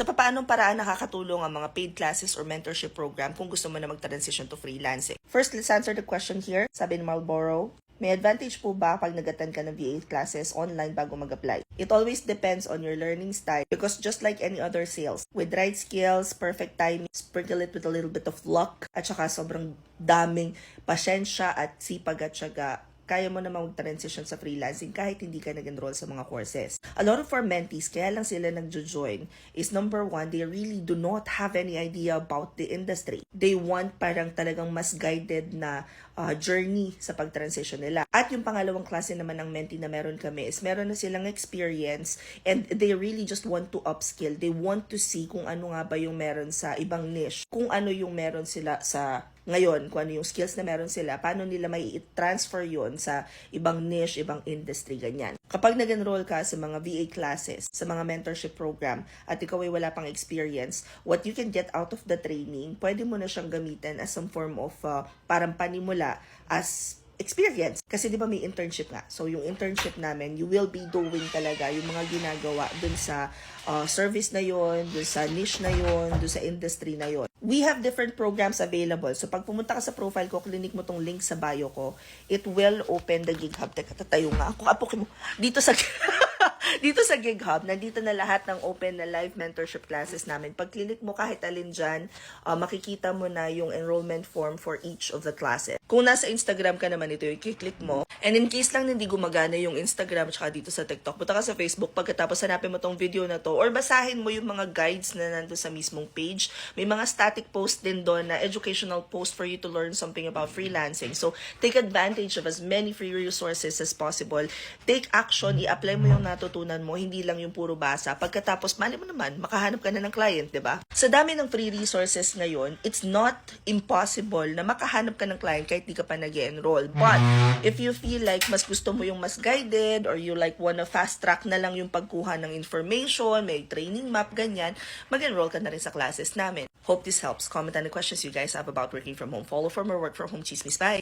Sa papaanong paraan nakakatulong ang mga paid classes or mentorship program kung gusto mo na mag-transition to freelancing? First, let's answer the question here. Sabi ni Marlboro, may advantage po ba pag nag-attend ka ng VA classes online bago mag-apply? It always depends on your learning style because just like any other sales, with right skills, perfect timing, sprinkle it with a little bit of luck, at saka sobrang daming pasyensya at sipag at syaga, kaya mo na mag-transition sa freelancing kahit hindi ka nag-enroll sa mga courses. A lot of our mentees, kaya lang sila nag-join, is number one, they really do not have any idea about the industry. They want parang talagang mas guided na journey sa pag-transition nila. At yung pangalawang klase naman ng mentee na meron kami is meron na silang experience and they really just want to upskill. They want to see kung ano nga ba yung meron sa ibang niche, kung ano yung meron sila sa ngayon, kung ano yung skills na meron sila, paano nila may i-transfer yun sa ibang niche, ibang industry, ganyan. Kapag nag-enroll ka sa mga VA classes, sa mga mentorship program, at ikaw ay wala pang experience, what you can get out of the training, pwede mo na siyang gamitin as some form of parang panimula as experience. Kasi di ba may internship nga. So yung internship namin, you will be doing talaga yung mga ginagawa dun sa service na yon, dun sa niche na yon, dun sa industry na yon. We have different programs available. So pag pumunta ka sa profile ko, click mo tong link sa bio ko, it will open the Gig Hub. Teka, tatayo nga ako. Apokin mo. Dito sa dito sa Gig Hub, nandito na lahat ng open na live mentorship classes namin. Pag click mo kahit alin dyan, makikita mo na yung enrollment form for each of the classes. Kung nasa Instagram ka naman ito, i-click mo. And in case lang hindi gumagana yung Instagram tsaka dito sa TikTok, punta ka sa Facebook, pagkatapos hanapin mo tong video na to, or basahin mo yung mga guides na nandun sa mismong page. May mga static post din doon na educational post for you to learn something about freelancing. So, take advantage of as many free resources as possible. Take action, i-apply mo yung natutunan mo, hindi lang yung puro basa. Pagkatapos, mali mo naman, makahanap ka na ng client, di ba? Sa dami ng free resources ngayon, it's not impossible na makahanap ka ng client kahit di ka pa nag-enroll. But, if you feel like mas gusto mo yung mas guided or you like wanna fast track na lang yung pagkuha ng information, may training map, ganyan, mag-enroll ka na rin sa classes namin. Hope this helps. Comment any questions you guys have about working from home. Follow for more work from home chismis. Bye!